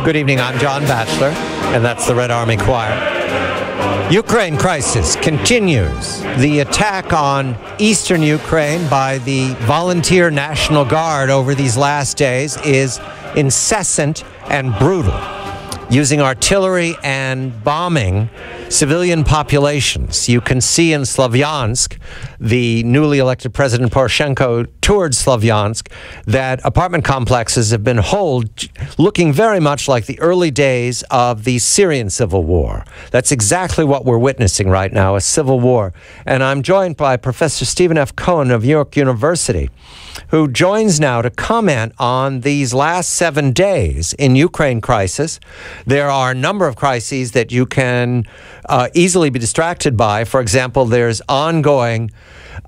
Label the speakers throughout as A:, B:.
A: Good evening, I'm John Batchelor, and that's the Red Army Choir. Ukraine crisis continues. The attack on eastern Ukraine by the Volunteer National Guard over these last days is incessant and brutal, using artillery and bombing civilian populations. You can see in Slavyansk, the newly elected President Poroshenko toured Slavyansk, that apartment complexes have been holed, looking very much like the early days of the Syrian civil war. That's exactly what we're witnessing right now, a civil war. And I'm joined by Professor Stephen F. Cohen of York University, who joins now to comment on these last 7 days in Ukraine crisis. There are a number of crises that you can easily be distracted by. For example, there's ongoing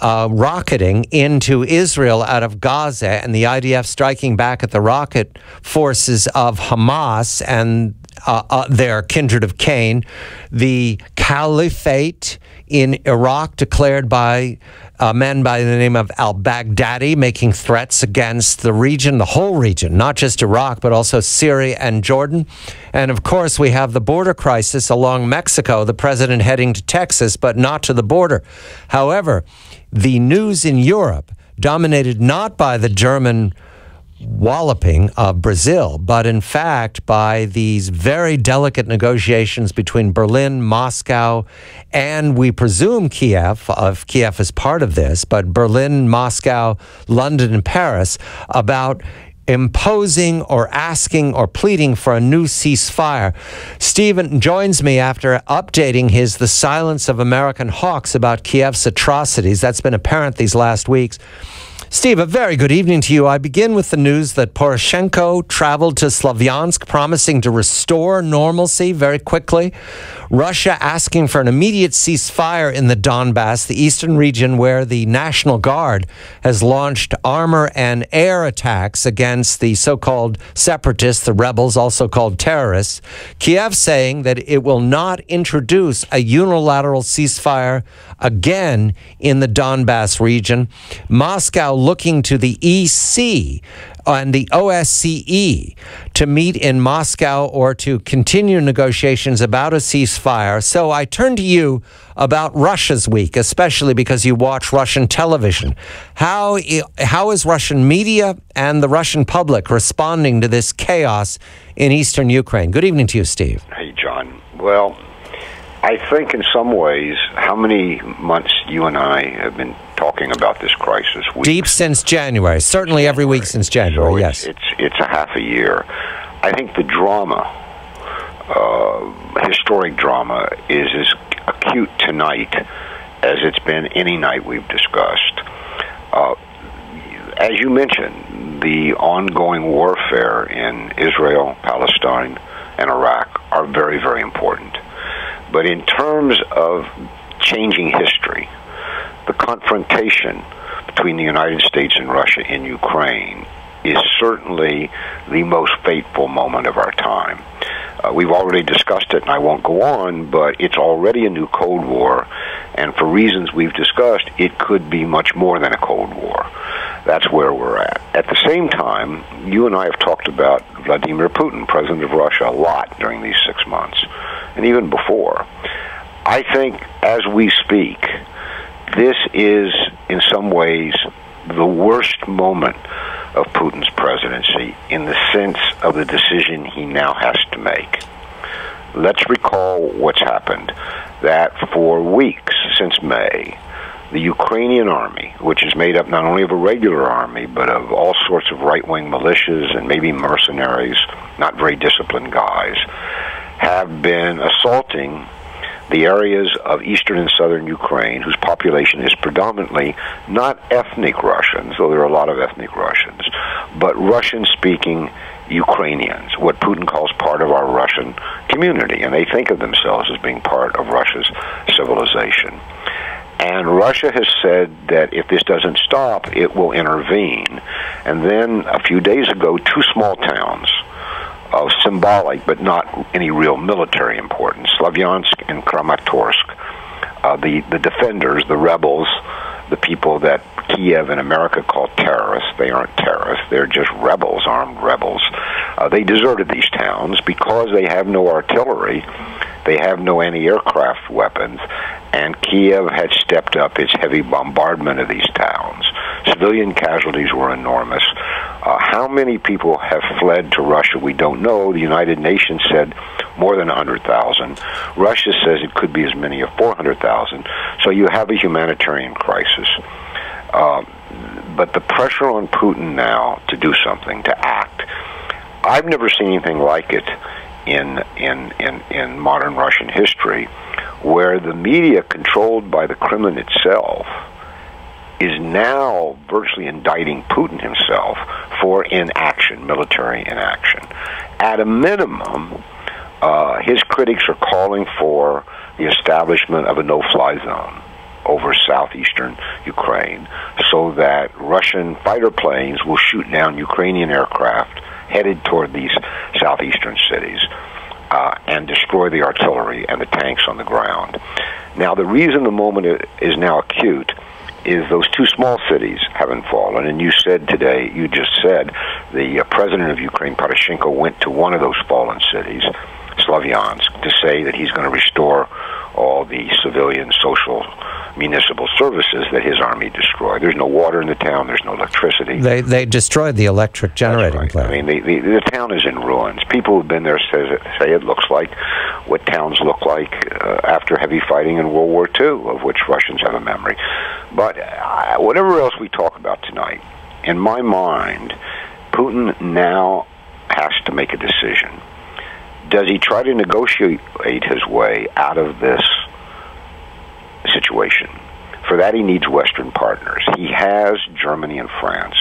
A: rocketing into Israel out of Gaza, and the IDF striking back at the rocket forces of Hamas and their kindred of Cain. The caliphate in Iraq declared by men by the name of al-Baghdadi, making threats against the region, the whole region, not just Iraq, but also Syria and Jordan. And of course, we have the border crisis along Mexico, the president heading to Texas, but not to the border. However, the news in Europe, dominated not by the German walloping of Brazil, but in fact by these very delicate negotiations between Berlin, Moscow, and we presume Kiev, if Kiev is part of this, but Berlin, Moscow, London, and Paris, about imposing or asking or pleading for a new ceasefire. Stephen joins me after updating The Silence of American Hawks about Kiev's atrocities. That's been apparent these last weeks. Steve, a very good evening to you. I begin with the news that Poroshenko traveled to Slavyansk, promising to restore normalcy very quickly. Russia asking for an immediate ceasefire in the Donbass, the eastern region where the National Guard has launched armor and air attacks against the so-called separatists, the rebels, also called terrorists. Kiev saying that it will not introduce a unilateral ceasefire again in the Donbass region. Moscow looking to the EC and the OSCE to meet in Moscow or to continue negotiations about a ceasefire. So I turn to you about Russia's week, especially because you watch Russian television. How is Russian media and the Russian public responding to this chaos in eastern Ukraine? Good evening to you, Steve.
B: Hey, John. Well, I think in some ways, how many months you and I have been talking about this crisis?
A: Deep since January. Certainly every week since January,
B: so it's a half a year. I think the drama, historic drama, is as acute tonight as it's been any night we've discussed. As you mentioned, the ongoing warfare in Israel, Palestine, and Iraq are very, very important. But in terms of changing history, the confrontation between the United States and Russia in Ukraine is certainly the most fateful moment of our time. We've already discussed it, and I won't go on, but it's already a new Cold War, and for reasons we've discussed, it could be much more than a Cold War. That's where we're at. At the same time, you and I have talked about Vladimir Putin, President of Russia, a lot during these 6 months, and even before. I think, as we speak, this is, in some ways, the worst moment of Putin's presidency in the sense of the decision he now has to make. Let's recall what's happened, that for weeks since May, the Ukrainian army, which is made up not only of a regular army, but of all sorts of right-wing militias and maybe mercenaries, not very disciplined guys, have been assaulting the areas of eastern and southern Ukraine, whose population is predominantly not ethnic Russians, though there are a lot of ethnic Russians, but Russian-speaking Ukrainians, what Putin calls part of our Russian community, and they think of themselves as being part of Russia's civilization. And Russia has said that if this doesn't stop, it will intervene. And then a few days ago, 2 small towns, symbolic but not any real military importance, Slavyansk and Kramatorsk, the defenders, the rebels, the people that Kiev and America call terrorists. They aren't terrorists. They're just rebels, armed rebels. They deserted these towns because they have no artillery, they have no anti-aircraft weapons, and Kiev had stepped up its heavy bombardment of these towns. Civilian casualties were enormous. How many people have fled to Russia, we don't know. The United Nations said more than 100,000. Russia says it could be as many as 400,000. So you have a humanitarian crisis. But the pressure on Putin now to do something, to act, I've never seen anything like it in modern Russian history, where the media, controlled by the Kremlin itself, is now virtually indicting Putin himself for inaction, military inaction. At a minimum, his critics are calling for the establishment of a no-fly zone over southeastern Ukraine so that Russian fighter planes will shoot down Ukrainian aircraft headed toward these southeastern cities and destroy the artillery and the tanks on the ground. Now, the reason the moment is now acute is those two small cities haven't fallen. And you just said, the president of Ukraine, Poroshenko, went to one of those fallen cities, Slavyansk, to say that he's going to restore all the civilian, social, municipal services that his army destroyed. There's no water in the town. There's no electricity.
A: They destroyed the electric generating plant.
B: I mean, the town is in ruins. People who've been there say it looks like what towns look like after heavy fighting in World War II, of which Russians have a memory. But whatever else we talk about tonight, in my mind, Putin now has to make a decision. Does he try to negotiate his way out of this situation? For that, he needs Western partners. He has Germany and France.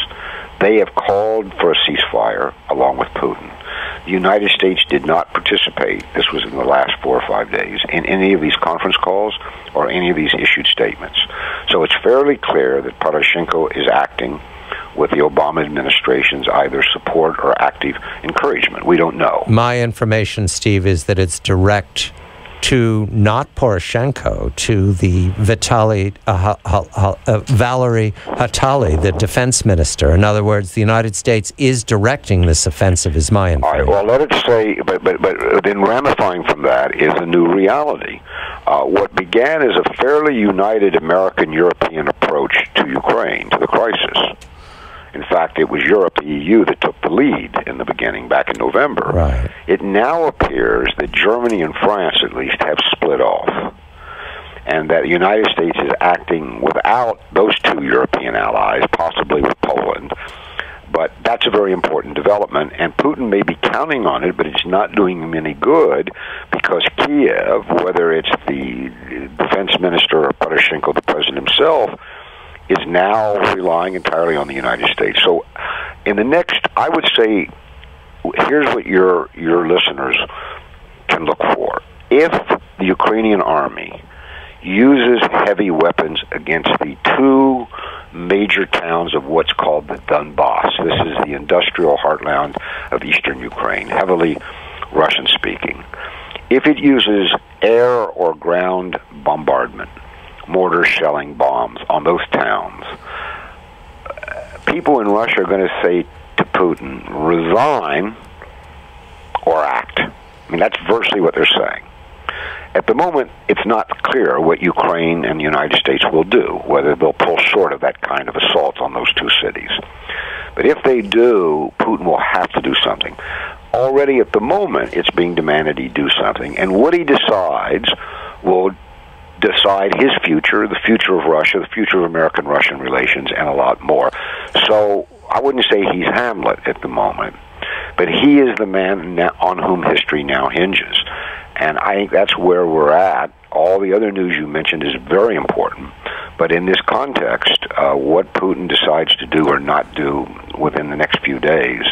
B: They have called for a ceasefire along with Putin. The United States did not participate, this was in the last 4 or 5 days, in any of these conference calls or any of these issued statements. So it's fairly clear that Poroshenko is acting with the Obama administration's either support or active encouragement. We don't know.
A: My information, Steve, is that it's direct to not Poroshenko, to the Valery Hatali, the defense minister. In other words, the United States is directing this offensive, is my information.
B: All right, well, let it say, but then ramifying from that is a new reality. What began as a fairly united American-European approach to Ukraine, to the crisis. In fact, it was Europe, the EU, that took the lead in the beginning, back in November.
A: Right.
B: It now appears that Germany and France, at least, have split off, and that the United States is acting without those two European allies, possibly with Poland. But that's a very important development, and Putin may be counting on it, but it's not doing him any good, because Kiev, whether it's the defense minister or Poroshenko, the president himself, is now relying entirely on the United States. So in the next, I would say, here's what your listeners can look for. If the Ukrainian army uses heavy weapons against the two major towns of what's called the Donbass, this is the industrial heartland of eastern Ukraine, heavily Russian-speaking. If it uses air or ground bombardment, mortar shelling bombs on those towns, people in Russia are going to say to Putin, resign or act. I mean, that's virtually what they're saying. At the moment, it's not clear what Ukraine and the United States will do, whether they'll pull short of that kind of assault on those two cities. But if they do, Putin will have to do something. Already at the moment, it's being demanded he do something, and what he decides will decide his future, the future of Russia, the future of American-Russian relations, and a lot more. So I wouldn't say he's Hamlet at the moment, but he is the man on whom history now hinges. And I think that's where we're at. All the other news you mentioned is very important. But in this context, what Putin decides to do or not do within the next few days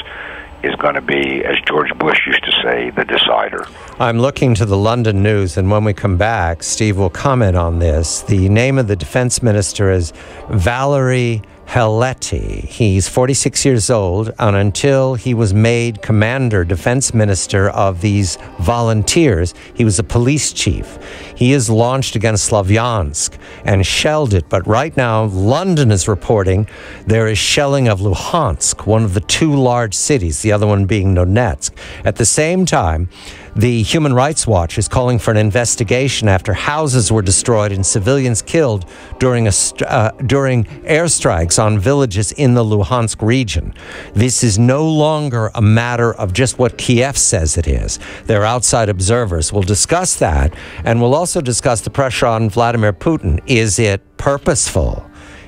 B: is going to be, as George Bush used to say, the decider.
A: I'm looking to the London News, and when we come back, Steve will comment on this. The name of the defense minister is Valery Heleti. He's 46 years old, and until he was made commander, defense minister of these volunteers, he was a police chief. He is launched against Slavyansk and shelled it, but right now London is reporting there is shelling of Luhansk, one of the two large cities, the other one being Donetsk. At the same time, the Human Rights Watch is calling for an investigation after houses were destroyed and civilians killed during airstrikes on villages in the Luhansk region. This is no longer a matter of just what Kiev says it is. They're outside observers. We'll discuss that, and we'll also discuss the pressure on Vladimir Putin. Is it purposeful?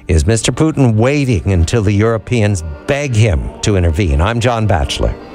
A: Is Mr. Putin waiting until the Europeans beg him to intervene? I'm John Batchelor.